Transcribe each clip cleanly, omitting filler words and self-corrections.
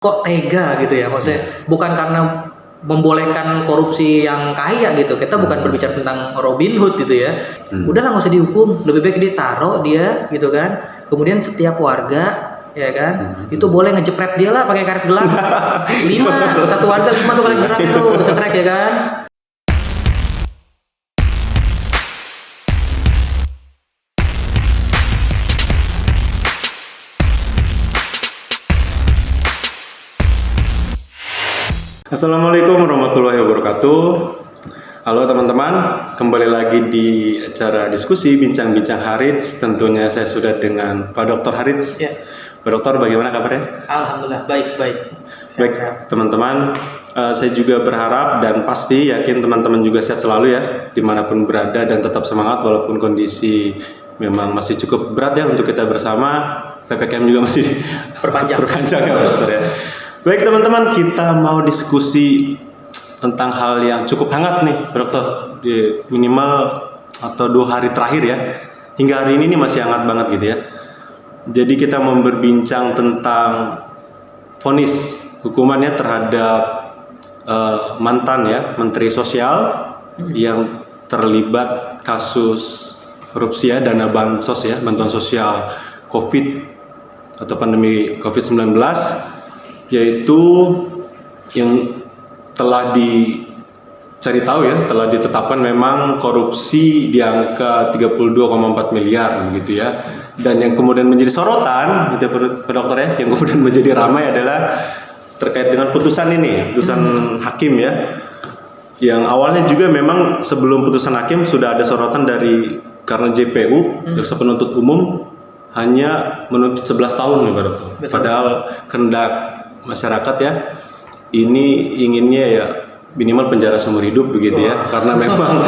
Kok tega gitu ya, maksudnya bukan karena membolehkan korupsi yang kaya gitu, kita bukan berbicara tentang Robin Hood gitu ya. Udahlah nggak usah dihukum, lebih baik ditaruh dia gitu kan, kemudian setiap warga ya kan itu boleh ngejepret dia lah pakai karet gelang 5, satu warga 5 tuh karet gelang itu cekrek ya kan. Assalamualaikum warahmatullahi wabarakatuh. Halo teman-teman, kembali lagi di acara diskusi Bincang-Bincang Harits. Tentunya saya sudah dengan Pak Dr. Harits. Ya. Pak Dokter, bagaimana kabarnya? Alhamdulillah baik. Baik teman-teman, saya juga berharap dan pasti yakin teman-teman juga sehat selalu ya, dimanapun berada, dan tetap semangat walaupun kondisi memang masih cukup berat ya untuk kita bersama. PPKM juga masih perpanjang ya Pak Dokter ya. Baik teman-teman, kita mau diskusi tentang hal yang cukup hangat nih Pak Dokter, minimal atau 2 hari terakhir ya, hingga hari ini masih hangat banget gitu ya. Jadi kita mau berbincang tentang vonis hukumannya terhadap mantan ya Menteri Sosial yang terlibat kasus korupsi ya, dana bansos ya, bantuan sosial COVID atau pandemi COVID-19, yaitu yang telah dicari tahu ya, telah ditetapkan memang korupsi di angka 32,4 miliar gitu ya. Dan yang kemudian menjadi sorotan gitu Pak Dokter ya, yang kemudian menjadi ramai adalah terkait dengan putusan ini, putusan hakim ya. Yang awalnya juga memang sebelum putusan hakim sudah ada sorotan dari, karena JPU, jaksa penuntut umum, hanya menuntut 11 tahun nih Pak Dokter. Padahal kehendak masyarakat ya, ini inginnya ya minimal penjara seumur hidup begitu ya, karena memang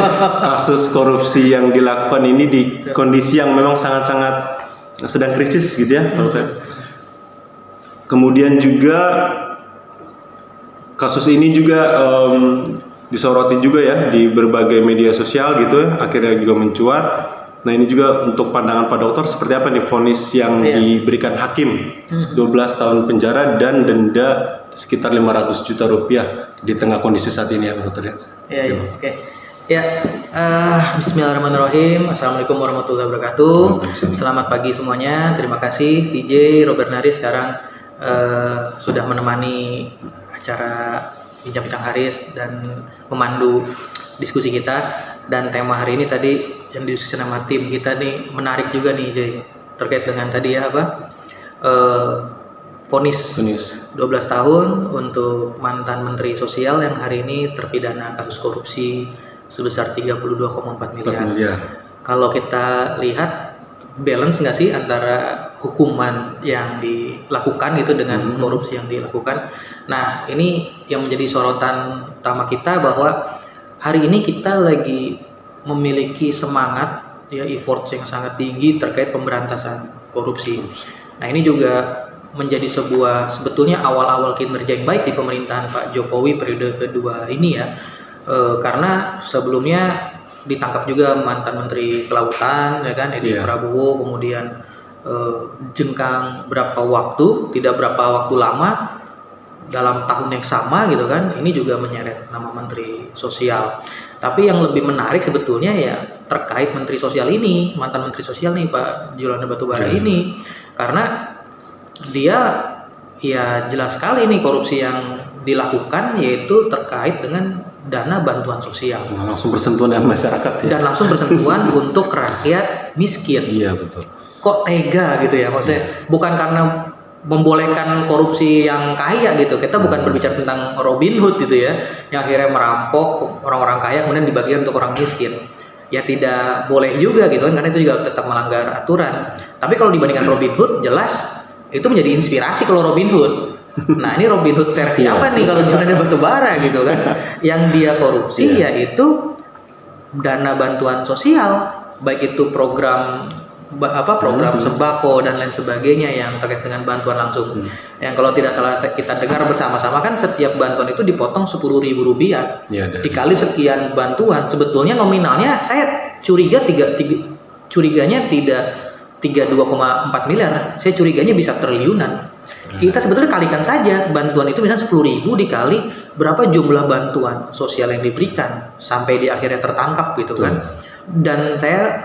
kasus korupsi yang dilakukan ini di kondisi yang memang sangat-sangat sedang krisis gitu ya. Kemudian juga kasus ini juga disoroti juga ya di berbagai media sosial gitu ya, akhirnya juga mencuat. Nah ini juga untuk pandangan Pak Dokter seperti apa nih vonis yang diberikan hakim, 12 tahun penjara dan denda sekitar 500 juta rupiah di tengah kondisi saat ini ya Pak Dokter ya. Oke. Bismillahirrahmanirrahim. Assalamualaikum warahmatullahi wabarakatuh. Selamat pagi semuanya. Terima kasih VJ Robert Nari sekarang sudah menemani acara Bincang-Bincang Haris dan memandu diskusi kita. Dan tema hari ini tadi yang didiskusi sama tim kita nih menarik juga nih Jay, terkait dengan tadi ya vonis 12 tahun untuk mantan Menteri Sosial yang hari ini terpidana kasus korupsi sebesar 32,4 miliar. Kalau kita lihat balance nggak sih antara hukuman yang dilakukan itu dengan korupsi yang dilakukan. Nah ini yang menjadi sorotan utama kita, bahwa hari ini kita lagi memiliki semangat ya, effort yang sangat tinggi terkait pemberantasan korupsi. Nah ini juga menjadi sebetulnya awal-awal kinerja yang baik di pemerintahan Pak Jokowi periode kedua ini ya, karena sebelumnya ditangkap juga mantan Menteri Kelautan ya kan, Edi Prabowo, kemudian jengkang tidak berapa waktu lama dalam tahun yang sama gitu kan, ini juga menyeret nama Menteri Sosial. Tapi yang lebih menarik sebetulnya ya terkait Menteri Sosial ini, mantan Menteri Sosial nih Pak Juliari Batubara ini, karena dia ya jelas sekali nih korupsi yang dilakukan yaitu terkait dengan dana bantuan sosial. Langsung bersentuhan dengan masyarakat ya. Dan langsung bersentuhan untuk rakyat miskin. Iya betul. Kok tega gitu ya, maksudnya bukan karena membolehkan korupsi yang kaya gitu, kita bukan berbicara tentang Robin Hood gitu ya, yang akhirnya merampok orang-orang kaya kemudian dibagikan untuk orang miskin. Ya tidak boleh juga gitu kan, karena itu juga tetap melanggar aturan. Tapi kalau dibandingkan Robin Hood, jelas itu menjadi inspirasi kalau Robin Hood. Nah ini Robin Hood versi apa nih kalau Juliari Batubara gitu kan, yang dia korupsi yaitu dana bantuan sosial, baik itu program sembako dan lain sebagainya yang terkait dengan bantuan langsung. Yang kalau tidak salah kita dengar bersama-sama kan setiap bantuan itu dipotong Rp10.000 dikali sekian bantuan. Sebetulnya nominalnya saya curiganya tidak 32,4 miliar, saya curiganya bisa triliunan. Kita sebetulnya kalikan saja bantuan itu misalnya 10.000 dikali berapa jumlah bantuan sosial yang diberikan sampai di akhirnya tertangkap gitu kan. Dan saya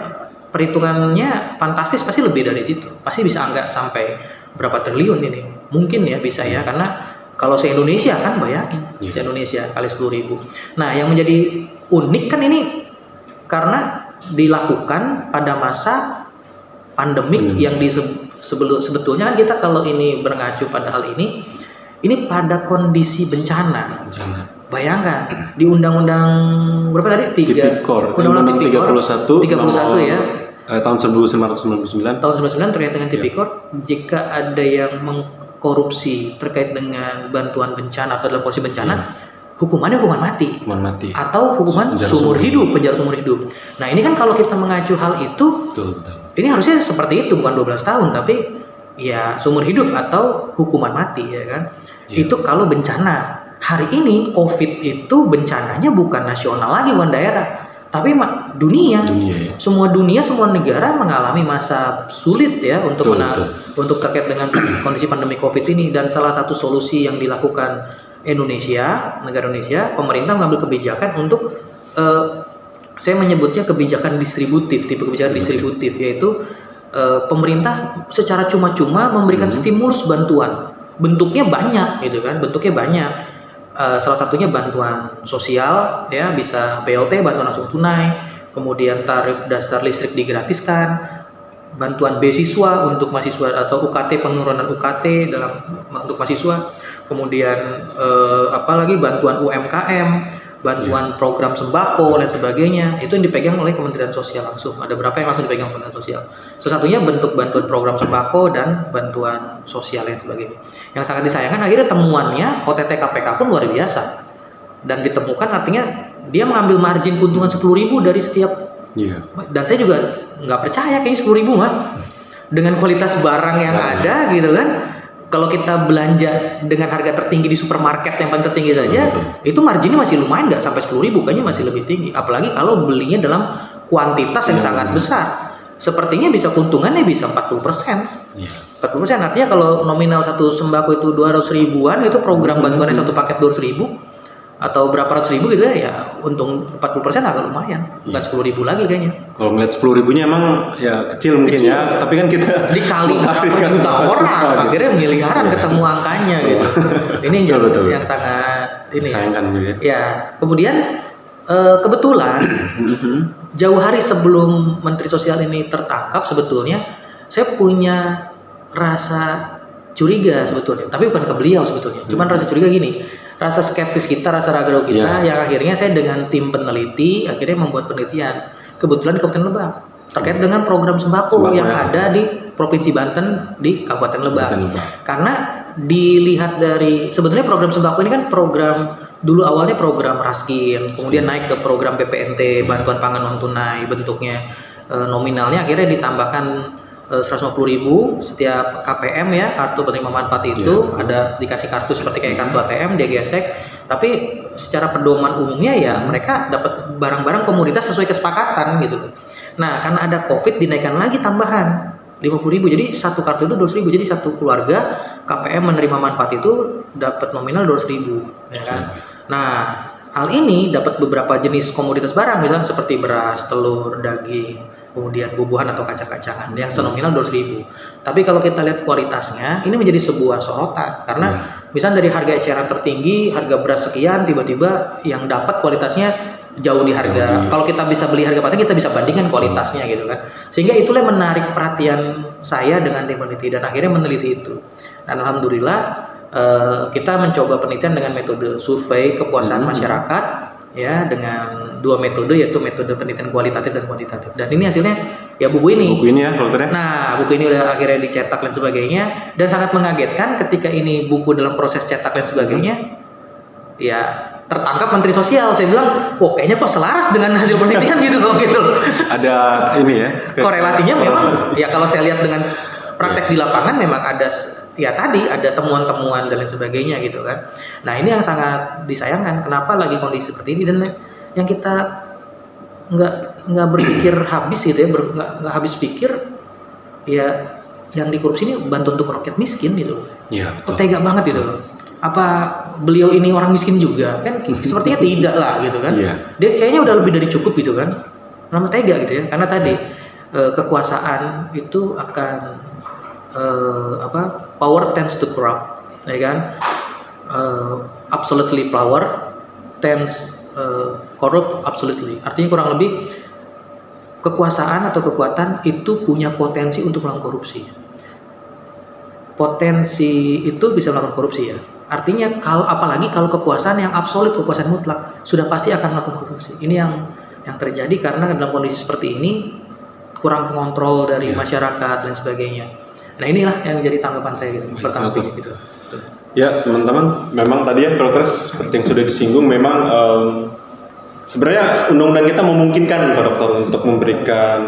perhitungannya fantastis, pasti lebih dari situ. Pasti bisa angka sampai berapa triliun ini. Mungkin ya bisa ya, karena kalau se-Indonesia kan bayangin, se-Indonesia kali 10.000. Nah, yang menjadi unik kan ini karena dilakukan pada masa pandemik yang sebetulnya kan kita kalau ini berngacu pada hal ini pada kondisi bencana. Bayangkan di undang-undang berapa tadi? Undang-undang 31 ya. Tahun 1999. Tahun 1999 terkait dengan Tipikor, jika ada yang mengkorupsi terkait dengan bantuan bencana atau dalam kondisi bencana, hukumannya hukuman mati atau hukuman penjara seumur hidup. Nah, ini kan kalau kita mengacu hal itu, ini harusnya seperti itu, bukan 12 tahun tapi ya seumur hidup atau hukuman mati ya kan. Itu kalau bencana. Hari ini COVID itu bencananya bukan nasional lagi, bukan daerah, tapi dunia ya. Semua negara mengalami masa sulit ya untuk terkait dengan kondisi pandemi COVID ini. Dan salah satu solusi yang dilakukan negara Indonesia, pemerintah mengambil kebijakan untuk saya menyebutnya kebijakan distributif, tipe kebijakan distributif, yaitu pemerintah secara cuma-cuma memberikan stimulus bantuan, bentuknya banyak gitu kan, salah satunya bantuan sosial ya, bisa BLT, bantuan langsung tunai, kemudian tarif dasar listrik digratiskan, bantuan beasiswa untuk mahasiswa atau UKT, penurunan UKT untuk mahasiswa, kemudian apalagi bantuan UMKM, bantuan program sembako dan sebagainya. Itu yang dipegang oleh Kementerian Sosial langsung. Ada berapa yang langsung dipegang Kementerian Sosial. Sesatunya bentuk bantuan program sembako dan bantuan sosial dan sebagainya. Yang sangat disayangkan akhirnya temuannya OTT KPK pun luar biasa. Dan ditemukan artinya dia mengambil margin keuntungan 10.000 dari setiap. Dan saya juga nggak percaya kayaknya 10.000 mah dengan kualitas barang yang ada gitu kan. Kalau kita belanja dengan harga tertinggi di supermarket yang paling tertinggi saja, itu marginnya masih lumayan, nggak sampai 10.000, kayaknya masih lebih tinggi. Apalagi kalau belinya dalam kuantitas yang sangat besar, sepertinya bisa keuntungannya bisa 40%. 40% artinya kalau nominal satu sembako itu 200 ribuan, itu program bantuannya satu paket 200 ribu atau berapa ratus ribu gitu ya untung 40% agak lumayan, bukan 10.000 lagi kayaknya. Kalau ngeliat 10.000-nya emang ya kecil mungkin ya, tapi kan kita dikali berapa juta orang, akhirnya miliaran ketemu angkanya gitu. Ini yang sangat ini. Sayangkan juga. Ya, kemudian kebetulan jauh hari sebelum Menteri Sosial ini tertangkap, sebetulnya saya punya rasa curiga sebetulnya, tapi bukan ke beliau sebetulnya. Cuman rasa curiga gini, rasa skeptis kita, rasa ragu kita, yang akhirnya saya dengan tim peneliti akhirnya membuat penelitian. Kebetulan di Kabupaten Lebak terkait dengan program sembako yang ada di Provinsi Banten di Kabupaten Lebak. Karena dilihat dari sebetulnya program sembako ini kan program dulu awalnya program Raskin, kemudian naik ke program PPNT, bantuan pangan non tunai, bentuknya nominalnya akhirnya ditambahkan 150.000 setiap KPM ya, kartu penerima manfaat itu ada dikasih kartu seperti kayak kartu ATM, dia gesek. Tapi secara pedoman umumnya ya mereka dapat barang-barang komoditas sesuai kesepakatan gitu. Nah, karena ada COVID dinaikkan lagi tambahan 50.000, jadi satu kartu itu 200.000, jadi satu keluarga KPM menerima manfaat itu dapat nominal 200.000 ya kan. Nah, hal ini dapat beberapa jenis komoditas barang misalnya seperti beras, telur, daging, kemudian bubuhan atau kacang-kacangan yang senominal 200.000. Tapi kalau kita lihat kualitasnya, ini menjadi sebuah sorotan karena misalnya dari harga eceran tertinggi, harga beras sekian, tiba-tiba yang dapat kualitasnya jauh di harga. Kalau kita bisa beli harga pasar, kita bisa bandingkan kualitasnya gitu kan. Sehingga itulah yang menarik perhatian saya dengan tim peneliti dan akhirnya meneliti itu. Dan alhamdulillah kita mencoba penelitian dengan metode survei kepuasan masyarakat ya, dengan dua metode, yaitu metode penelitian kualitatif dan kuantitatif. Dan ini hasilnya ya buku ini ya dokter ya. Nah, buku ini udah akhirnya dicetak dan sebagainya, dan sangat mengagetkan ketika ini buku dalam proses cetak dan sebagainya ya tertangkap Menteri Sosial. Saya bilang, wah kayaknya kok selaras dengan hasil penelitian gitu loh gitu. Ada ini ya. Korelasinya memang ya kalau saya lihat dengan praktek di lapangan memang ada ya tadi ada temuan-temuan dan lain sebagainya gitu kan. Nah, ini yang sangat disayangkan, kenapa lagi kondisi seperti ini dan yang kita nggak berpikir habis gitu ya, nggak habis pikir ya yang dikorupsi ini bantu untuk rakyat miskin gitu. Iya, betul. Tega banget gitu loh. Apa beliau ini orang miskin juga? Kan sepertinya tidak lah gitu kan. Iya. Dia kayaknya udah lebih dari cukup gitu kan. Nama tega gitu ya. Karena tadi kekuasaan itu akan power tends to corrupt, ya kan? Absolutely power tends corrupt absolutely. Artinya kurang lebih kekuasaan atau kekuatan itu punya potensi untuk melakukan korupsi. Potensi itu bisa melakukan korupsi ya. Artinya apalagi kalau kekuasaan yang absolut, kekuasaan mutlak, sudah pasti akan melakukan korupsi. Ini yang terjadi karena dalam kondisi seperti ini kurang pengontrol dari masyarakat dan sebagainya. Nah inilah yang jadi tanggapan saya gitu. Pertama gitu. Ya teman-teman, memang tadi ya Pak Dokter seperti yang sudah disinggung, memang sebenarnya undang-undang kita memungkinkan Pak Dokter untuk memberikan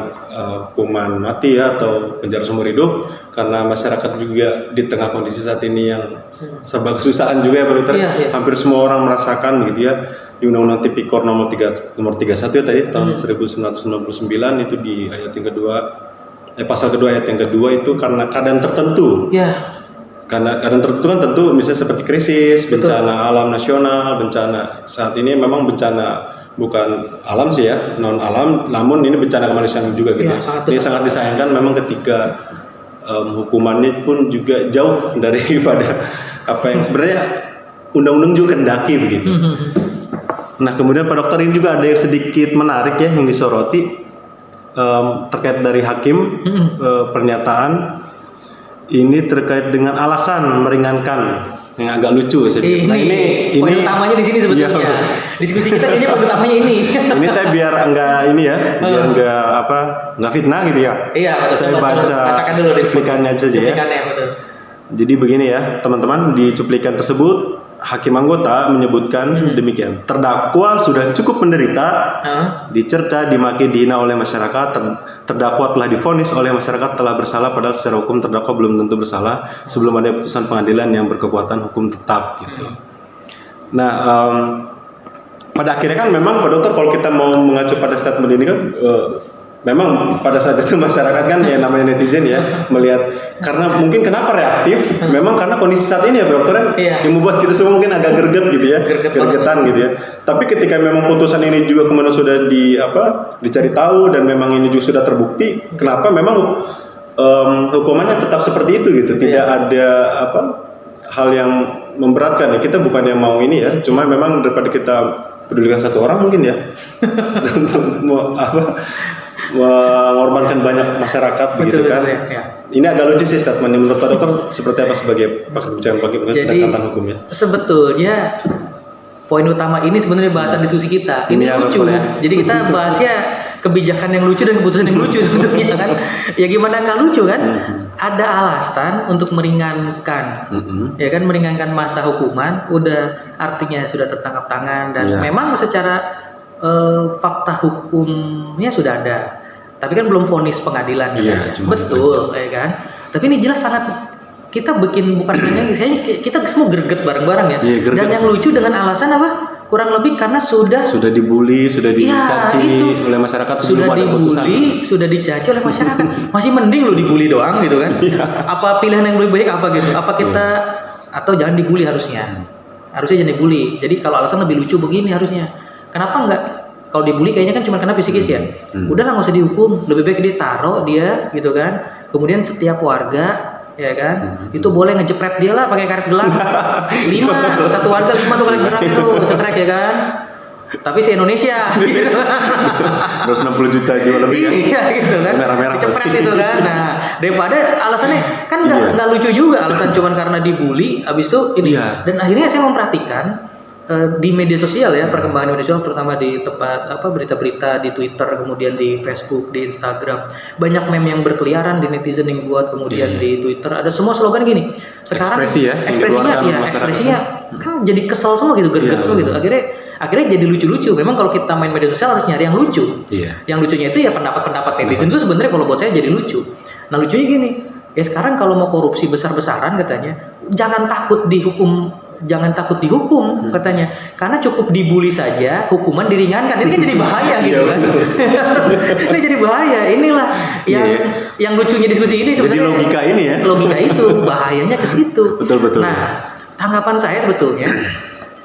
hukuman mati ya atau penjara seumur hidup, karena masyarakat juga di tengah kondisi saat ini yang serba kesusahan juga ya Pak Dokter. Hampir semua orang merasakan begitu ya. Di Undang-Undang Tipikor nomor 31 ya tadi tahun 1999 itu di ayat yang kedua, pasal kedua ayat yang kedua itu karena keadaan tertentu. Karena keadaan tertentu kan tentu misalnya seperti krisis, bencana alam nasional, bencana saat ini memang bencana bukan alam sih ya, non alam, namun ini bencana kemanusiaan juga gitu. Ini sangat disayangkan memang ketika hukumannya pun juga jauh daripada apa yang sebenarnya undang-undang juga kendaki begitu. Nah kemudian Pak Dokter ini juga ada yang sedikit menarik ya yang disoroti terkait dari hakim pernyataan ini terkait dengan alasan meringankan yang agak lucu saya. Nah ini poin utamanya di sini sebetulnya. Diskusi kita kayaknya poin utamanya ini. Ini saya biar enggak ini ya, biar enggak fitnah gitu ya. Iya, saya baca cuplikannya aja ya. Jadi begini ya, teman-teman, di cuplikan tersebut hakim anggota menyebutkan demikian. Terdakwa sudah cukup menderita, dicerca, dimaki, dihina oleh masyarakat. Terdakwa telah divonis oleh masyarakat telah bersalah, padahal secara hukum terdakwa belum tentu bersalah sebelum ada putusan pengadilan yang berkekuatan hukum tetap gitu. Nah, pada akhirnya kan memang Pak Dokter kalau kita mau mengacu pada statement ini kan memang pada saat itu masyarakat kan ya namanya netizen ya melihat karena mungkin kenapa reaktif memang karena kondisi saat ini ya Pak Dokter yang membuat kita semua mungkin agak gerget gitu ya, gergetan gitu ya. Tapi ketika memang putusan ini juga kemudian sudah dicari tahu dan memang ini juga sudah terbukti, kenapa memang hukumannya tetap seperti itu gitu, tidak ada hal yang memberatkan ya. Kita bukan yang mau ini ya, cuma memang daripada kita pedulikan satu orang mungkin ya untuk mengorbankan banyak masyarakat begitu kan. Ini agak lucu sih statementnya menurut Pak Dokter seperti apa sebagai pakar bicara pendekatan hukum ya. Sebetulnya poin utama ini sebenarnya bahasan diskusi kita. Ini lucu. Jadi kita bahasnya kebijakan yang lucu dan keputusan yang lucu sebetulnya kan. Ya gimana nggak lucu kan? Ada alasan untuk meringankan, ya kan, meringankan masa hukuman. Udah artinya sudah tertangkap tangan dan memang secara fakta hukumnya sudah ada. Tapi kan belum vonis pengadilan gitu. Betul, ya kan? Tapi ini jelas sangat kita bikin bukan hanya kita semua greget bareng-bareng ya. Dan yang lucu dengan alasan apa? Kurang lebih karena sudah dibully, sudah dicaci oleh masyarakat sebelum ada putusan. Sudah dicaci oleh masyarakat. Masih mending lo dibully doang gitu kan. Apa pilihan yang lebih baik apa gitu? Apa kita atau jangan dibully harusnya. Harusnya jangan dibully. Jadi kalau alasan lebih lucu begini harusnya. Kenapa enggak? Kalau dibully kayaknya kan cuma karena psikis ya. Udahlah nggak usah dihukum, lebih baik ditaruh dia gitu kan. Kemudian setiap warga ya kan, itu boleh ngejepret dia lah pakai karet gelang. 5, satu warga 5 tuh karet gelang itu cekrek ya kan. Tapi se-Indonesia gitu. 260 juta jual lebih kan. Iya gitu kan. Merah-merah cepret itu kan. Nah, daripada alasannya kan nggak lucu juga alasan cuma karena dibully habis itu ini. Dan akhirnya saya memperhatikan di media sosial ya, perkembangan media sosial terutama di tempat berita-berita di Twitter, kemudian di Facebook, di Instagram, banyak meme yang berkeliaran di netizen yang buat, kemudian di Twitter ada semua slogan gini. Sekarang ekspresinya kan jadi kesel semua gitu, gerget semua gitu. Akhirnya jadi lucu-lucu. Memang kalau kita main media sosial harus nyari yang lucu. Yang lucunya itu ya pendapat-pendapat netizen itu sebenarnya kalau buat saya jadi lucu. Nah lucunya gini, ya sekarang kalau mau korupsi besar-besaran katanya jangan takut dihukum jangan takut dihukum katanya, karena cukup dibully saja hukuman diringankan. Ini kan jadi bahaya gitu kan. Ini jadi bahaya. Inilah yang lucunya diskusi ini sebenarnya. Jadi logika ini ya. Logika itu bahayanya ke situ. Betul. Nah, tanggapan saya sebetulnya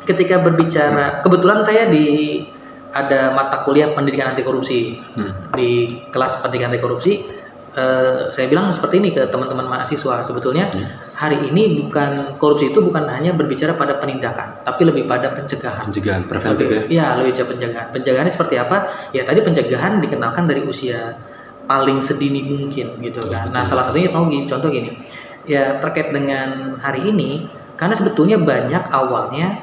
ketika berbicara, kebetulan saya ada mata kuliah pendidikan anti korupsi di kelas pendidikan anti korupsi. Saya bilang seperti ini ke teman-teman mahasiswa, sebetulnya hari ini korupsi itu bukan hanya berbicara pada penindakan, tapi lebih pada pencegahan. Pencegahan, preventif ya? Iya, lebih pada pencegahan. Pencegahannya seperti apa? Ya tadi pencegahan dikenalkan dari usia paling sedini mungkin gitu kan. Nah, salah satunya contoh gini, ya terkait dengan hari ini, karena sebetulnya banyak awalnya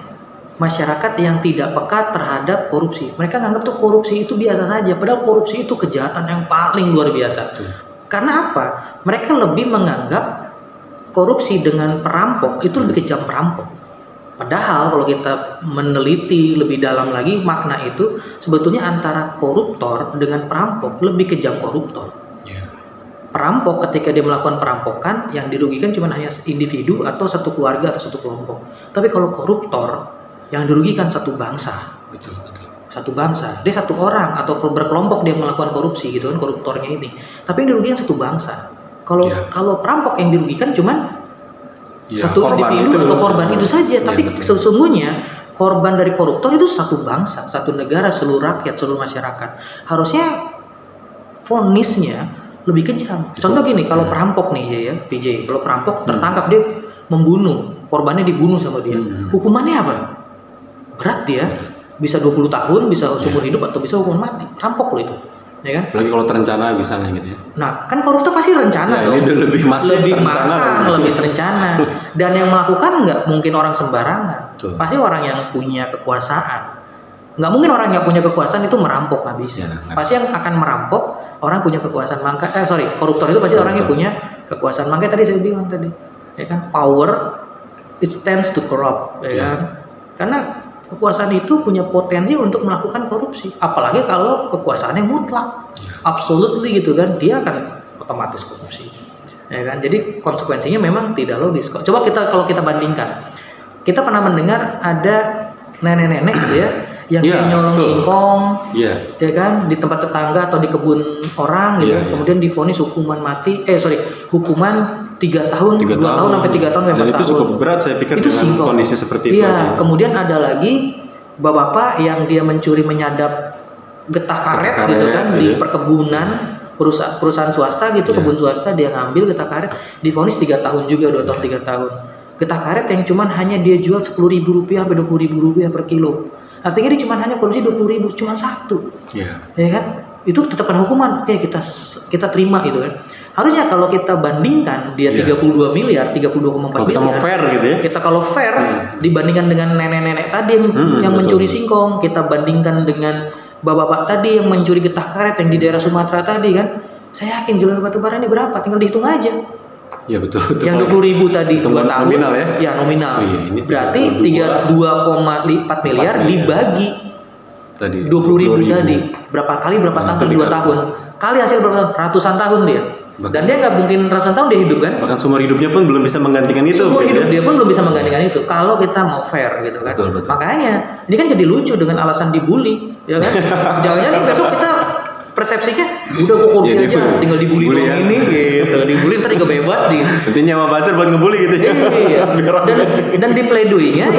masyarakat yang tidak peka terhadap korupsi. Mereka nganggap tuh korupsi itu biasa saja, padahal korupsi itu kejahatan yang paling luar biasa. Karena apa? Mereka lebih menganggap korupsi dengan perampok itu lebih kejam perampok. Padahal kalau kita meneliti lebih dalam lagi, makna itu sebetulnya antara koruptor dengan perampok lebih kejam koruptor. Perampok ketika dia melakukan perampokan, yang dirugikan cuma hanya individu atau satu keluarga atau satu kelompok. Tapi kalau koruptor, yang dirugikan satu bangsa. Betul. Satu bangsa, dia satu orang atau berkelompok dia melakukan korupsi gitu kan, koruptornya ini. Tapi yang dirugikan satu bangsa. Kalau perampok yang dirugikan cuman satu individu atau korban itu saja. Tapi sesungguhnya korban dari koruptor itu satu bangsa, satu negara, seluruh rakyat, seluruh masyarakat. Harusnya vonisnya lebih kejam. Contoh gini, kalau perampok nih ya PJ, kalau perampok tertangkap dia membunuh, korbannya dibunuh sama dia. Hukumannya apa? Berat dia. Bisa 20 tahun, bisa seumur hidup, atau bisa hukuman mati. Rampok loh itu, ya kan? Lagi kalau terencana bisa gitu ya. Nah, kan koruptor pasti rencana dong. Ini lebih matang, lebih terencana. Dan yang melakukan nggak mungkin orang sembarangan. Pasti orang yang punya kekuasaan. Nggak mungkin orang yang punya kekuasaan itu merampok, nggak bisa. Pasti yang akan merampok orang punya kekuasaan. Koruptor itu pasti orang yang punya kekuasaan. Makanya tadi saya bilang ya kan, power it tends to corrupt, ya kan? Karena kekuasaan itu punya potensi untuk melakukan korupsi, apalagi kalau kekuasaannya mutlak, absolutely gitu kan, dia akan otomatis korupsi, ya kan. Jadi konsekuensinya memang tidak logis. Coba kalau kita bandingkan, kita pernah mendengar ada nenek-nenek gitu ya, yang nyolong singkong, ya kan, di tempat tetangga atau di kebun orang gitu, kemudian divonis hukuman mati, hukuman 3 tahun, 2 tahun sampai 3 tahun, 4 tahun. Dan itu cukup berat saya pikir itu dengan singkong. Kondisi seperti itu aja. Kemudian ada lagi bapak-bapak yang dia menyadap getah karet gitu kan, di perkebunan perusahaan swasta gitu, kebun swasta, dia ngambil getah karet, divonis 3 tahun juga, 2 tahun 3 tahun. Getah karet yang cuman hanya dia jual Rp10.000 sampai Rp20.000 per kilo. Artinya dia cuma hanya korupsi 20.000, cuma satu. Ya kan? Itu tetap kena hukuman. Oke, kita terima gitu kan. Harusnya kalau kita bandingkan dia 32 miliar, 32,4 miliar. Kita mau fair gitu ya. Kita kalau fair dibandingkan dengan nenek-nenek tadi yang mencuri singkong, kita bandingkan dengan bapak-bapak tadi yang mencuri getah karet yang di daerah Sumatera tadi kan. Saya yakin jualan batubara ini berapa? Tinggal dihitung aja. Ya betul. Yang 20.000 tadi 2 tahun. Nominal ya? Ya nominal. Ini berarti 2,4 miliar dibagi tadi 20.000 tadi. Berapa kali berapa tahun? 2 tahun. Kali hasil berapa tahun? Ratusan tahun dia. Dan dia nggak mungkin ratusan tahun dia hidup kan? Bahkan seumur hidupnya pun belum bisa menggantikan itu. Seumur hidup dia pun belum bisa menggantikan itu. Kalau kita mau fair gitu kan. Betul. Makanya ini kan jadi lucu dengan alasan dibully, ya kan? Jangan-jangan besok kita persepsinya udah kok korupsi aja, tinggal dibully doang ya. Ini gitu, dibully ntar juga bebas di. Nanti nyawa buzzer buat ngebully gitu ya. Iya. Dan di pledoi-nya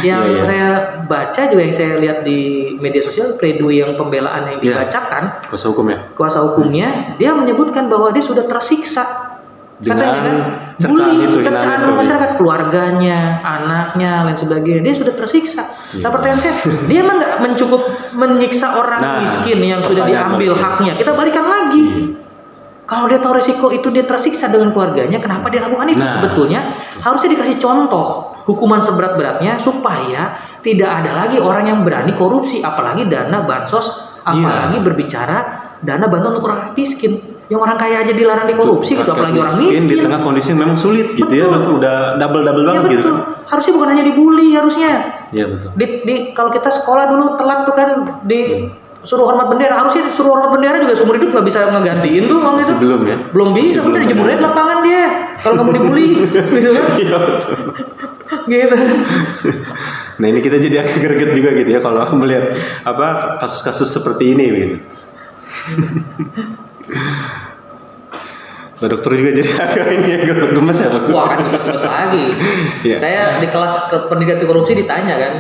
yang saya baca juga, yang saya lihat di media sosial, pledoi yang pembelaan yang dibacakan, kuasa hukumnya dia menyebutkan bahwa dia sudah tersiksa. Katanya kan, cercaan masyarakat, keluarganya, anaknya, lain sebagainya, dia sudah tersiksa. Nah, pertanyaan saya, dia emang nggak mencukup menyiksa orang miskin yang sudah diambil haknya? Kita balikan lagi. Kalau dia tahu resiko itu dia tersiksa dengan keluarganya, kenapa dia lakukan itu? Sebetulnya harusnya dikasih contoh hukuman seberat-beratnya supaya tidak ada lagi orang yang berani korupsi, apalagi dana bansos, apalagi berbicara dana bantuan untuk orang miskin. Yang orang kaya aja dilarang dikorupsi gitu, apalagi orang miskin di tengah kondisi yang memang sulit gitu. Betul. Ya, udah double banget gitu. Harusnya bukan hanya dibully, harusnya. Iya betul. Kalau kita sekolah dulu telat tuh kan suruh hormat bendera, harusnya suruh hormat bendera juga seumur hidup nggak bisa ngegantiin tuh uang itu. Sebelum ya? Belum bisa, udah dijemurin di lapangan dia. Kalau nggak mau dibully, gitu kan? Iya betul. Gitu. Nah ini kita jadi agak greget juga gitu ya kalau melihat apa kasus-kasus seperti ini gitu. Pak dokter juga jadi agak ini ya gemes ya. Wah kan gemes lagi. Iya. Saya di kelas pendidikan anti korupsi ditanya kan,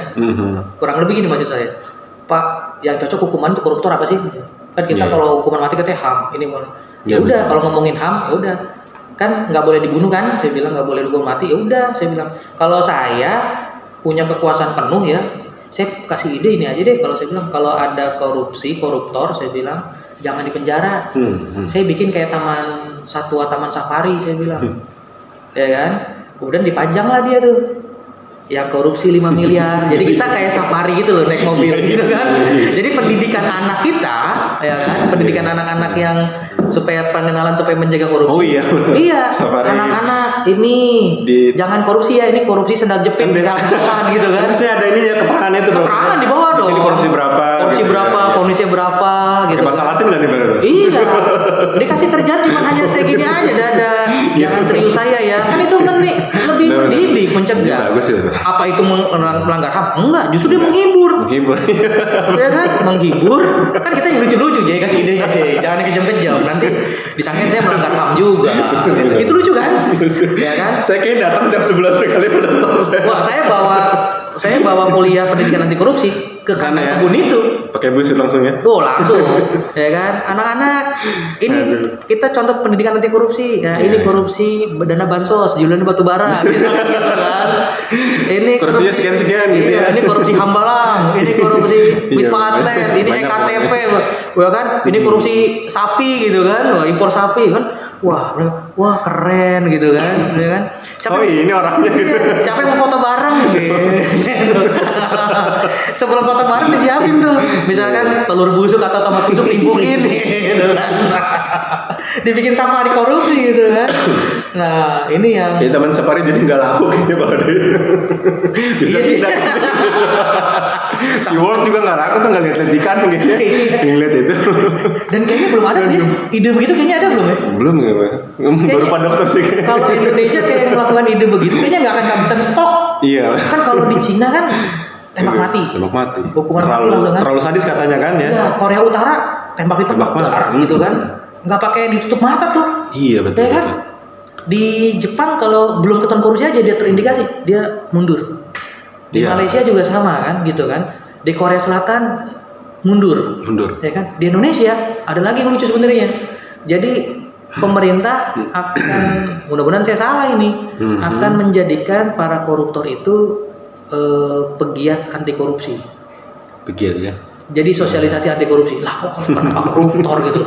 kurang lebih gini maksud saya, Pak, yang cocok hukuman untuk koruptor apa sih? Kan kita kalau hukuman mati katanya HAM, ini ya udah kalau ngomongin HAM ya udah kan nggak boleh dibunuh kan, saya bilang nggak boleh dihukum mati, ya udah saya bilang kalau saya punya kekuasaan penuh ya, saya kasih ide ini aja deh, kalau saya bilang kalau ada koruptor saya bilang jangan dipenjara, saya bikin kayak taman satwa, taman safari saya bilang, ya kan, kemudian dipajang lah dia tuh. Yang korupsi 5 miliar. Jadi kita kayak safari gitu loh naik mobil gitu kan. Jadi pendidikan anak kita ya kan, pendidikan anak-anak yang supaya pengenalan supaya menjaga korupsi. Oh iya. Iya. Safari. Anak-anak ini jangan korupsi ya, ini korupsi sendal jepit misalkan gitu kan. Terusnya ada ini ya keterangannya itu. Keterangan di bawah dong. Di sini korupsi berapa? Korupsi gitu, berapa, kondisinya berapa gitu. Bahasa Latin enggak nih benar? Iya. Dikasih kerjaan cuma hanya segini aja dadah. Jangan serius saya ya. Kan itu kan lebih mendidik, mencegah. Bagus ya. Apa itu melanggar HAM? Enggak, justru dia menghibur. Ya kan, menghibur. Kan kita yang lucu-lucu jadi kasih idenya, jangan yang kejam-kejam. Nanti disangkain saya melanggar HAM juga. Gitu. Itu lucu kan? Ya kan? Saya kayak datang tiap sebulan sekali menonton saya. Wah, saya bawa kuliah pendidikan anti korupsi ke sana ya? Kebun itu. Pakai bus langsung ya? Oh, langsung. Ya kan? Anak-anak, ini kita contoh pendidikan anti korupsi. Ya, ini korupsi dana bansos, jualan batubara gitu kan. Ini korupsinya sekian-sekian gitu ya. Ini korupsi Hambalang, ini korupsi Wisma Atlet, ini EKTP, ya kan? Ini korupsi sapi gitu kan, impor sapi kan. Wah keren gitu kan, ya kan? Siapa ini orangnya gitu. Siapa yang mau foto bareng gitu. Sebelum foto bareng disiapin tuh, misalkan telur busuk atau tomat busuk timbukin gitu kan. Dibikin safari korupsi gitu kan. Nah, ini yang kayak teman safari jadi nggak laku kayaknya Pak Ade. Bisa tidak. Si World juga nggak laku tuh, nggak lihat ikan kayaknya. Ngeliat itu. Dan kayaknya belum ada ya. Ide begitu kayaknya ada belum ya? Belum ya, Pak. Baru Pak dokter sih. Kalau Indonesia kayak melakukan ide begitu kayaknya nggak akan kehabisan stok. Iya. Kan kalau di Cina kan tembak mati. Hukuman terlalu sadis katanya kan ya. Iya, Korea Utara tembak gitu kan. Nggak pakai ditutup mata tuh. Iya betul. Ya kan? Di Jepang kalau belum ketahuan korupsi aja dia terindikasi, dia mundur. Di Malaysia juga sama kan, gitu kan. Di Korea Selatan mundur. Ya kan? Di Indonesia ada lagi yang lucu sebenarnya. Jadi pemerintah akan, mudah-mudahan saya salah ini, akan menjadikan para koruptor itu pegiat anti korupsi. Pegiat ya. Jadi sosialisasi anti korupsi. Lah kok kenapa koruptor gitu.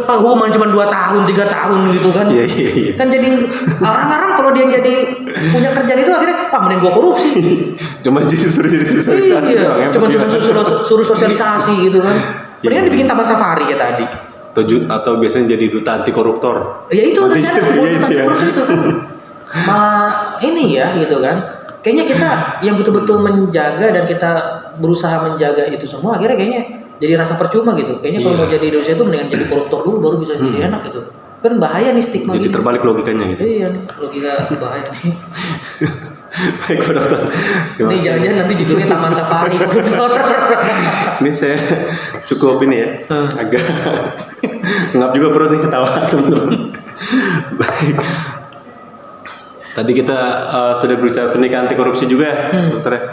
Hukuman cuma 2 tahun, 3 tahun gitu kan. Iya. Kan jadi orang-orang kalau dia jadi punya kerjaan itu akhirnya mending gua korupsi. Cuma jadi suruh sosialisasi. Iya. Cuma suruh sosialisasi gitu kan. Mendingan dibikin taman safari ya tadi. Atau biasanya jadi duta anti koruptor. Ya itu kan itu kan. Malah ini ya gitu kan. Kayaknya kita yang betul-betul menjaga dan kita berusaha menjaga itu semua akhirnya kayaknya jadi rasa percuma gitu. Kayaknya kalau mau jadi Indonesia itu mendingan jadi koruptor dulu baru bisa jadi enak gitu. Kan bahaya nih stigma jadi gitu. Terbalik logikanya gitu. Iya nih, logika bahaya nih. Baik Pak Dokter. Nih jangan-jangan nanti judulnya Taman Safari koruptor. Ini saya cukup ini ya. Agak ngap juga perut nih ketawa teman-teman. Baik. Tadi kita sudah berbicara pendidikan anti korupsi juga ya, dokter.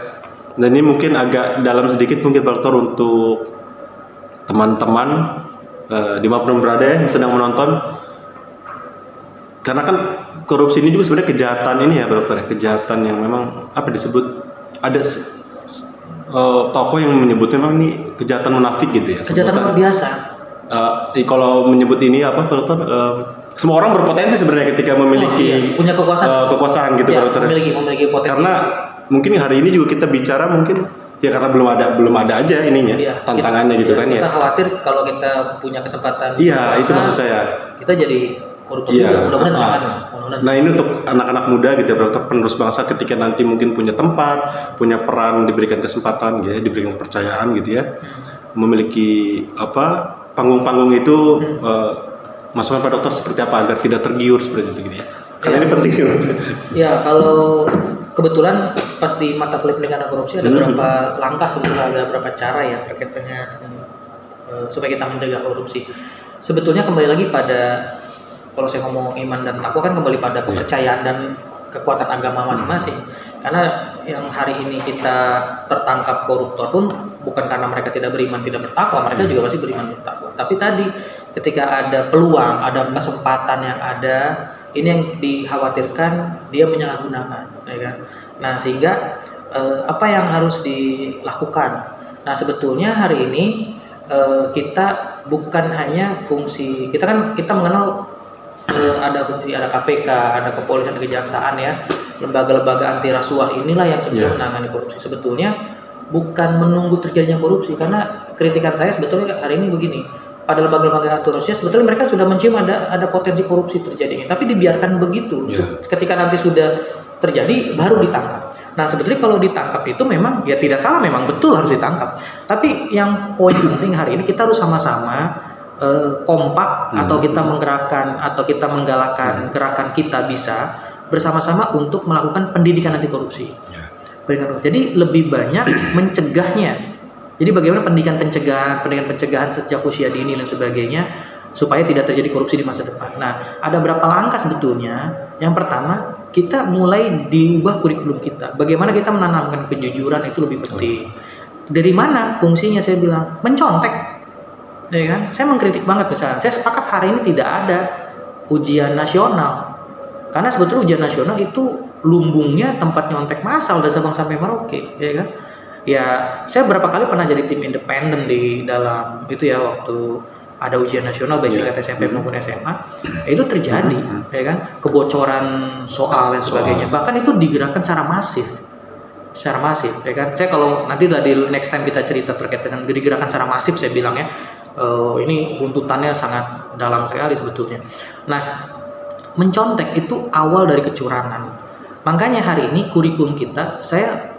Dan ini mungkin agak dalam sedikit mungkin Pak Dokter untuk teman-teman dimanapun berada yang sedang menonton. Karena kan korupsi ini juga sebenarnya kejahatan ini ya Pak Dokter, kejahatan yang memang apa disebut ada tokoh yang menyebutnya memang ini kejahatan munafik gitu ya. Kejahatan luar biasa. Kalau menyebut ini apa Pak Dokter? Semua orang berpotensi sebenarnya ketika memiliki punya kekuasaan gitu Pak Dokter. Memiliki potensi. Karena mungkin hari ini juga kita bicara mungkin ya karena belum ada aja ininya tantangannya gitu kan ya. Kita khawatir kalau kita punya kesempatan. Iya, itu maksud saya. Kita jadi koruptor juga. Mudah-mudahan jangan. Nah, ini untuk anak-anak muda gitu ya, Pak Dokter, penerus bangsa ketika nanti mungkin punya tempat, punya peran, diberikan kesempatan gitu ya, diberikan kepercayaan gitu ya. memiliki panggung-panggung itu masukan Pak Dokter seperti apa agar tidak tergiur seperti itu gitu ya. Karena ini penting gitu. Ya, kalau kebetulan pas di mata kuliah penindakan korupsi ada beberapa langkah sebetulnya, ada beberapa cara ya terkait dengan supaya kita mencegah korupsi. Sebetulnya kembali lagi pada, kalau saya ngomong iman dan takwa kan kembali pada kepercayaan dan kekuatan agama masing-masing. Karena yang hari ini kita tertangkap koruptor pun bukan karena mereka tidak beriman, tidak bertakwa, mereka juga pasti beriman bertakwa. Tapi tadi ketika ada peluang, ada kesempatan yang ada, ini yang dikhawatirkan dia menyalahgunakan, ya kan? Nah, sehingga apa yang harus dilakukan? Nah, sebetulnya hari ini kita bukan hanya fungsi, kita mengenal ada fungsi, ada KPK, ada kepolisian, kejaksaan ya, lembaga-lembaga anti rasuah inilah yang sebetulnya menangani korupsi. Sebetulnya bukan menunggu terjadinya korupsi, karena kritikan saya sebetulnya hari ini begini, pada lembaga-lembaga anti rasuah sebetulnya mereka sudah mencium ada potensi korupsi terjadinya, tapi dibiarkan begitu. Ketika nanti sudah terjadi baru ditangkap. Nah, sebetulnya kalau ditangkap itu memang ya tidak salah, memang betul harus ditangkap. Tapi yang poin penting hari ini kita harus sama-sama kompak, atau kita menggerakkan, atau kita menggalakkan gerakan Kita Bisa bersama-sama untuk melakukan pendidikan anti korupsi. Jadi lebih banyak mencegahnya. Jadi bagaimana pendidikan pencegahan sejak usia dini dan sebagainya supaya tidak terjadi korupsi di masa depan. Nah, ada berapa langkah sebetulnya. Yang pertama, kita mulai diubah kurikulum kita. Bagaimana kita menanamkan kejujuran itu lebih penting. Dari mana fungsinya? Saya bilang mencontek. Ya kan? Saya mengkritik banget misalnya. Saya sepakat hari ini tidak ada ujian nasional. Karena sebetulnya ujian nasional itu lumbungnya tempat nyontek massal dari Sabang sampai Merauke, ya kan? Ya, saya berapa kali pernah jadi tim independen di dalam itu ya, waktu ada ujian nasional baik tingkat SMP maupun SMA, itu terjadi, ya kan? Kebocoran soal dan sebagainya. Bahkan itu digerakkan secara masif, ya kan? Saya kalau nanti di next time kita cerita terkait dengan digerakkan secara masif, saya bilang ya, ini runtutannya sangat dalam sekali sebetulnya. Nah, mencontek itu awal dari kecurangan. Makanya hari ini kurikulum kita, saya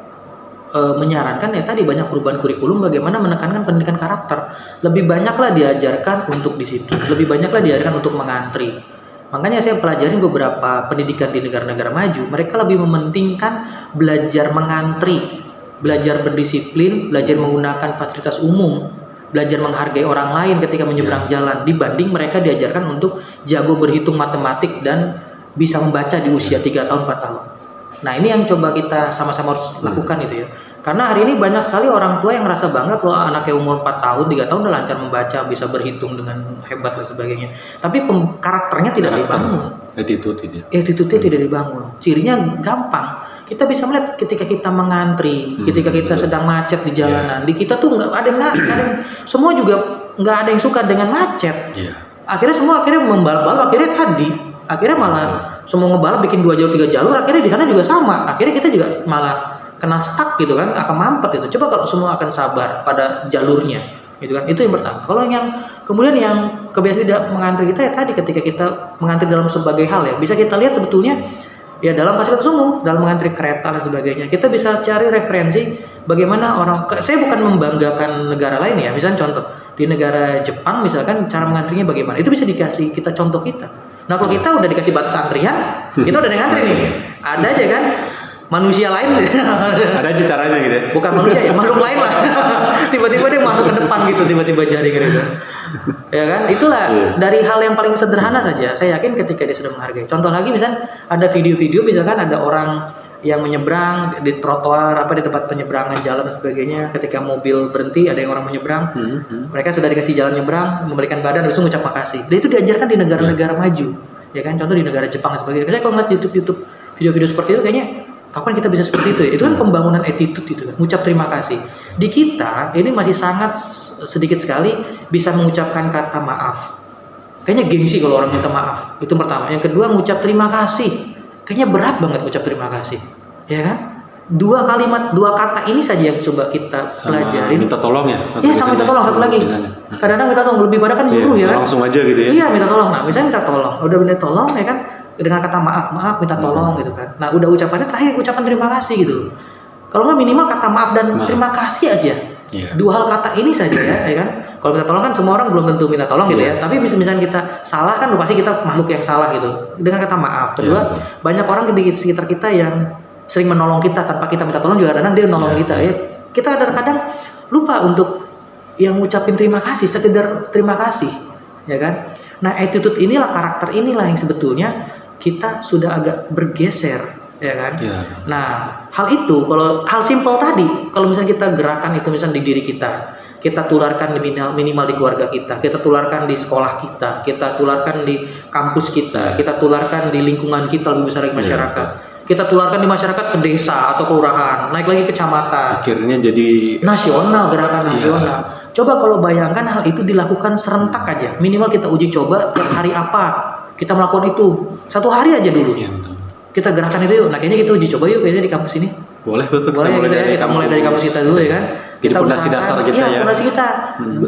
menyarankan ya tadi banyak perubahan kurikulum, bagaimana menekankan pendidikan karakter. Lebih banyaklah diajarkan untuk disiplin, lebih banyaklah diajarkan untuk mengantri. Makanya saya pelajari beberapa pendidikan di negara-negara maju, mereka lebih mementingkan belajar mengantri, belajar berdisiplin, belajar menggunakan fasilitas umum, belajar menghargai orang lain ketika menyeberang jalan, dibanding mereka diajarkan untuk jago berhitung matematik dan bisa membaca di usia 3 tahun 4 tahun. Nah, ini yang coba kita sama-sama harus lakukan itu ya. Karena hari ini banyak sekali orang tua yang ngerasa bangga kalau anaknya umur 4 tahun, 3 tahun udah lancar membaca, bisa berhitung dengan hebat dan sebagainya. Tapi karakternya tidak dibangun. Attitude-nya tidak dibangun. Cirinya gampang. Kita bisa melihat ketika kita mengantri, ketika kita sedang macet di jalanan. Di kita tuh nggak ada semua juga nggak ada yang suka dengan macet. Akhirnya semua membalap, akhirnya malah semua ngebalap bikin 2 jalur 3 jalur, akhirnya di sana juga sama. Akhirnya kita juga malah kena stuck gitu kan, akan mampet itu. Coba kalau semua akan sabar pada jalurnya, gitu kan. Itu yang pertama. Kalau kemudian yang kebiasaan tidak mengantri kita ya tadi, ketika kita mengantri dalam sebagai hal ya, bisa kita lihat sebetulnya ya dalam fasilitas umum, dalam mengantri kereta dan sebagainya. Kita bisa cari referensi bagaimana saya bukan membanggakan negara lain ya. Misalnya contoh, di negara Jepang misalkan cara mengantrinya bagaimana. Itu bisa dikasih kita contoh kita. Nah, kalau kita udah dikasih batas antrian, kita udah ngantri nih. Ada aja kan manusia lain. Ada aja caranya gitu ya. Bukan manusia ya, makhluk lain lah. Tiba-tiba dia masuk ke depan gitu, tiba-tiba jaring gitu. Ya kan? Itulah dari hal yang paling sederhana saja. Saya yakin ketika dia sudah menghargai. Contoh lagi misalnya ada video-video misalkan ada orang yang menyeberang di trotoar di tempat penyeberangan jalan dan sebagainya, ketika mobil berhenti ada yang orang menyeberang, mereka sudah dikasih jalan nyebrang, membalikan badan langsung ucap makasih. Dan itu diajarkan di negara-negara maju, ya kan? Contoh di negara Jepang dan sebagainya. Saya kalau ngeliat YouTube video-video seperti itu kayaknya kapan kita bisa seperti itu ya? Itu kan pembangunan attitude itu kan, ucap terima kasih. Di kita ini masih sangat sedikit sekali bisa mengucapkan kata maaf. Kayaknya gengsi kalau orang minta maaf. Itu pertama. Yang kedua, ngucap terima kasih. Kayaknya berat banget ngucap terima kasih. Ya kan? 2 kata ini saja yang coba kita pelajari. Minta tolong ya? Iya, sama minta tolong. Satu lagi. Kadang-kadang minta tolong lebih pada kan nyuruh ya kan? Langsung aja gitu ya? Iya, minta tolong. Nah, misalnya minta tolong. Udah minta tolong ya kan? Dengan kata maaf, minta tolong gitu kan. Nah, udah ucapannya terakhir ucapan terima kasih gitu. Kalau nggak minimal kata maaf dan terima kasih aja. Dua hal kata ini saja ya kan. Kalau minta tolong kan semua orang belum tentu minta tolong gitu ya. Tapi misalnya kita salah kan pasti kita makhluk yang salah gitu. Dengan kata maaf. Kedua, banyak orang di sekitar kita yang sering menolong kita tanpa kita minta tolong juga kadang dia nolong kita ya. Kita kadang-kadang lupa untuk yang ngucapin terima kasih, sekedar terima kasih, ya kan? Nah, attitude inilah, karakter inilah yang sebetulnya kita sudah agak bergeser, ya kan? Nah, hal itu kalau hal simpel tadi, kalau misalnya kita gerakan itu misalnya di diri kita tularkan minimal di keluarga kita tularkan di sekolah kita tularkan di kampus kita tularkan di lingkungan kita lebih besar di masyarakat. Kita tularkan di masyarakat ke desa atau kelurahan, naik lagi ke kecamatan. Akhirnya jadi nasional, gerakan nasional. Coba kalau bayangkan hal itu dilakukan serentak aja. Minimal kita uji coba per hari apa kita melakukan itu. 1 hari aja dulu. Kita gerakan itu yuk. Nah kayaknya kita uji coba yuk kayaknya di kampus ini. Boleh betul. Boleh kita mulai dari kampus kita dulu ya kan. Kita fondasi dasar kita ya. Fondasi kita.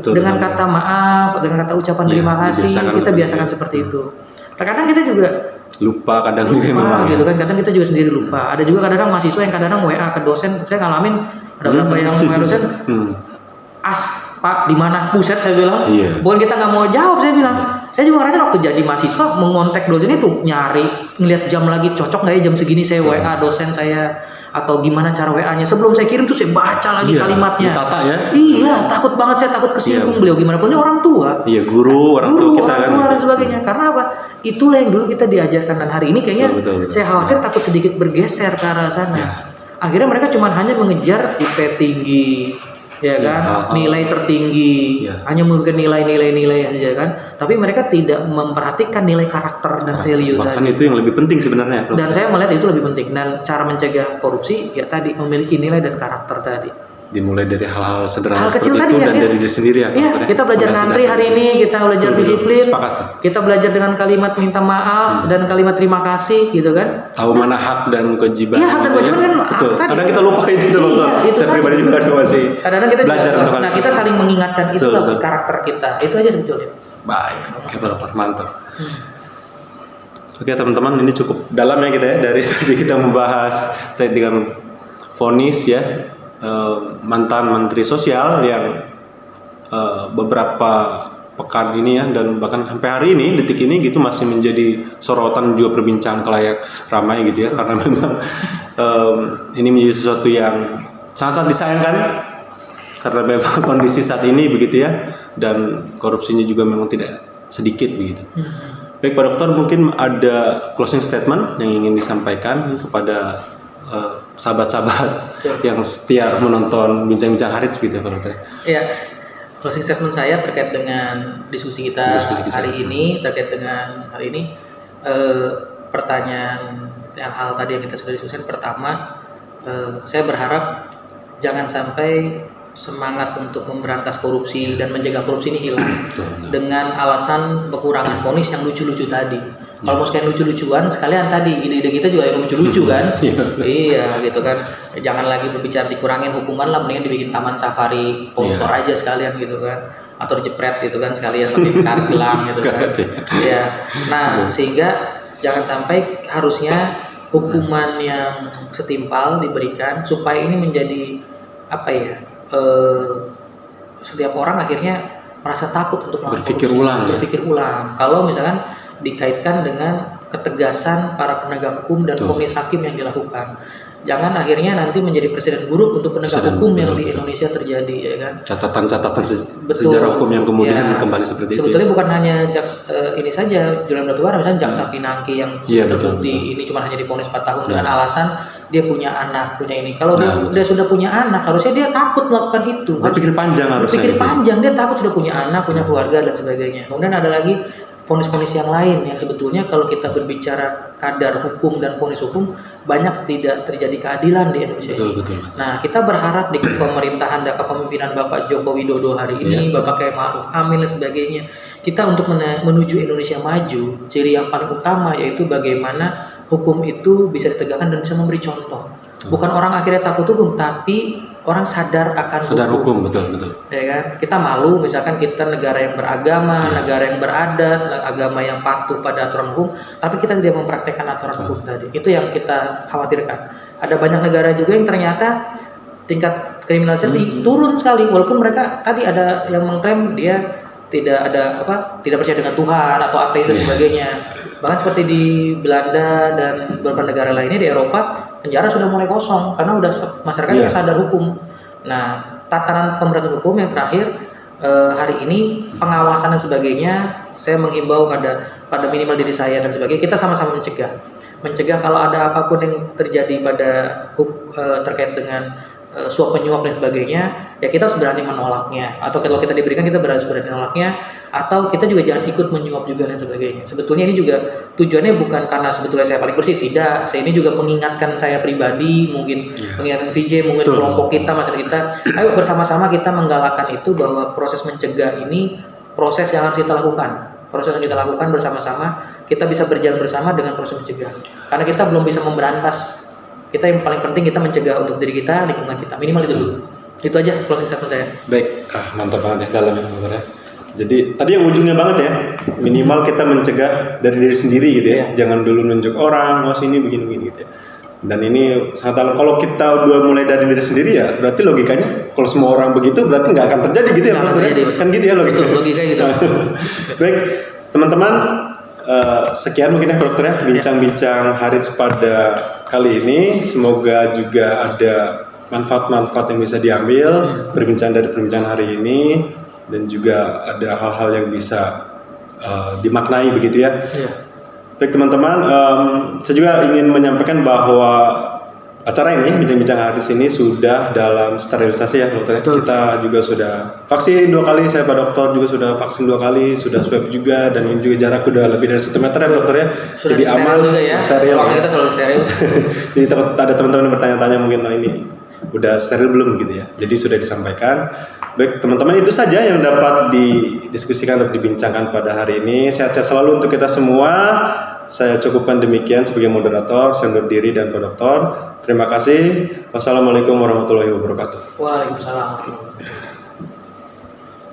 Dengan kata maaf, dengan kata ucapan terima kasih, kita biasakan seperti itu. Terkadang kita juga lupa gitu kan, kadang kita juga sendiri lupa. Ada juga kadang mahasiswa yang kadang WA ke dosen, saya ngalamin ada beberapa yang WA dosen, Pak di mana? Buset saya bilang. Bukan kita nggak mau jawab, saya bilang. Saya juga ngerasa waktu jadi mahasiswa mengontak dosen itu nyari, ngelihat jam lagi cocok nggak ya jam segini saya WA dosen saya atau gimana cara WA-nya. Sebelum saya kirim tuh saya baca lagi kalimatnya. Ditata ya? Iya, takut banget saya takut kesinggung beliau gimana pun orang tua. Iya, guru, orang tua kita orang tua dan sebagainya. Karena apa? Itulah yang dulu kita diajarkan dan hari ini kayaknya betul. Saya khawatir takut sedikit bergeser ke arah sana. Akhirnya mereka cuma hanya mengejar IP tinggi, ya kan, nilai tertinggi, hanya memberikan nilai saja kan. Tapi mereka tidak memperhatikan nilai karakter dan value. Bahkan itu yang lebih penting sebenarnya. Dan saya melihat itu lebih penting. Dan cara mencegah korupsi ya tadi memiliki nilai dan karakter tadi. Dimulai dari hal-hal sederhana seperti itu dan dari diri sendiri ya. Kita belajar ngantri hari ini, kita belajar disiplin, kita belajar dengan kalimat minta maaf dan kalimat terima kasih gitu kan. Tahu mana hak dan kewajiban. Iya, hak dan kewajiban kan. Kadang kita lupa itu betul. Saya pribadi juga masih. Kadang-kadang kita belajar juga, kita saling mengingatkan itu karakter kita. Itu aja sebetulnya. Baik, oke Bapak, mantap. Oke teman-teman, ini cukup dalam ya kita ya dari tadi kita membahas terkait dengan vonis ya. Mantan Menteri Sosial yang beberapa pekan ini ya dan bahkan sampai hari ini detik ini gitu masih menjadi sorotan juga perbincangan kelayak ramai gitu ya karena memang ini menjadi sesuatu yang sangat-sangat disayangkan karena memang kondisi saat ini begitu ya dan korupsinya juga memang tidak sedikit begitu. Baik Pak Dokter, mungkin ada closing statement yang ingin disampaikan kepada sahabat-sahabat yang setia menonton bincang-bincang Harits gitu ya Pak Dokter. Iya, closing statement saya terkait dengan diskusi kita hari ini, terkait dengan hari ini pertanyaan yang hal tadi yang kita sudah diskusikan. Pertama, saya berharap jangan sampai semangat untuk memberantas korupsi dan mencegah korupsi ini hilang dengan alasan kekurangan vonis yang lucu-lucu tadi. Kalau mau sekalian lucu-lucuan, sekalian tadi ide-ide kita juga yang lucu-lucu kan. Iya gitu kan. Jangan lagi berbicara dikurangin hukuman lah, mendingan dibikin taman safari koruptor aja sekalian gitu kan. Atau dijepret gitu kan sekalian sampai karet hilang gitu kan. Iya. Nah, sehingga jangan sampai harusnya hukuman yang setimpal diberikan supaya ini menjadi apa ya? Setiap orang akhirnya merasa takut untuk berpikir ulang. Kalau misalkan dikaitkan dengan ketegasan para penegak hukum dan vonis hakim yang dilakukan. Jangan akhirnya nanti menjadi presiden buruk untuk penegak hukum yang di Indonesia terjadi ya kan. Catatan sejarah hukum yang kemudian kembali seperti itu. Sebetulnya bukan hanya ini saja Julian Batubara, misalnya jaksa Pinangki yang terbukti ini cuma hanya divonis 4 tahun dengan alasan dia punya anak, punya ini. Kalau dia sudah punya anak, harusnya dia takut melakukan itu. Berpikir panjang harusnya. Berpikir panjang, dia takut sudah punya anak, punya keluarga dan sebagainya. Kemudian ada lagi vonis-vonis yang lain yang sebetulnya kalau kita berbicara kadar hukum dan vonis hukum banyak tidak terjadi keadilan di Indonesia. Betul. Nah, kita berharap di pemerintahan dan kepemimpinan Bapak Joko Widodo hari ini, Bapak Kiai Ma'ruf Amin dan sebagainya, kita untuk menuju Indonesia maju, ciri yang paling utama yaitu bagaimana hukum itu bisa ditegakkan dan bisa memberi contoh. Bukan orang akhirnya takut hukum, tapi orang sadar akan hukum. Betul. Ya kan? Kita malu misalkan kita negara yang beragama, negara yang beradat, agama yang patuh pada aturan hukum, tapi kita tidak mempraktekkan aturan hukum tadi. Itu yang kita khawatirkan. Ada banyak negara juga yang ternyata tingkat kriminalisasi turun sekali, walaupun mereka tadi ada yang mengklaim dia tidak percaya dengan Tuhan atau ateis dan sebagainya. Bahkan seperti di Belanda dan beberapa negara lainnya di Eropa, penjara sudah mulai kosong karena udah masyarakatnya sadar hukum. Nah, tataran pemberantasan hukum yang terakhir hari ini, pengawasan dan sebagainya, saya menghimbau pada minimal diri saya dan sebagainya, kita sama-sama mencegah kalau ada apapun yang terjadi pada terkait dengan suap penyuap dan sebagainya, ya kita harus berani menolaknya, atau kalau kita diberikan kita harus berani menolaknya, atau kita juga jangan ikut menyuap juga dan sebagainya. Sebetulnya ini juga tujuannya bukan karena sebetulnya saya paling bersih, tidak. Saya ini juga mengingatkan saya pribadi, mungkin mengingatkan VJ, mungkin kelompok kita, masyarakat kita, ayo bersama-sama kita menggalakkan itu, bahwa proses mencegah ini proses yang harus kita lakukan. Proses yang kita lakukan bersama-sama, kita bisa berjalan bersama dengan proses mencegah. Karena kita belum bisa memberantas. Kita yang paling penting kita mencegah untuk diri kita, lingkungan kita, minimal itu dulu. Itu aja closing statement saya. Baik, mantap banget ya dalamnya ya. Jadi tadi yang ujungnya banget ya, minimal kita mencegah dari diri sendiri gitu ya. Jangan dulu nunjuk orang, sini begini gitu ya. Dan ini sangat dalam. Kalau kita udah mulai dari diri sendiri ya, berarti logikanya kalau semua orang begitu berarti nggak akan terjadi gitu ya, kan gitu ya logikanya. Betul, logikanya gitu. Baik, teman-teman. Sekian mungkin ya dokter ya bincang-bincang Harits pada kali ini, semoga juga ada manfaat-manfaat yang bisa diambil berbincang dari perbincangan hari ini, dan juga ada hal-hal yang bisa dimaknai begitu ya. Baik teman-teman, saya juga ingin menyampaikan bahwa acara ini, bincang-bincang Harits ini sudah dalam sterilisasi ya dokter. Kita juga sudah vaksin 2 kali, saya Pak Dokter juga sudah vaksin 2 kali, sudah swab juga, dan ini juga jarak udah lebih dari 1 meter ya dokter ya. Sudah jadi aman, juga ya. steril. Kita kalau steril. Jadi ada teman-teman yang bertanya-tanya mungkin ini udah steril belum gitu ya. Jadi sudah disampaikan. Baik teman-teman, itu saja yang dapat didiskusikan atau dibincangkan pada hari ini. Sehat-sehat selalu untuk kita semua. Saya cukupkan demikian sebagai moderator. Saya undur diri dan Pak Dokter. Terima kasih. Wassalamualaikum warahmatullahi wabarakatuh. Waalaikumsalam warahmatullahi wabarakatuh.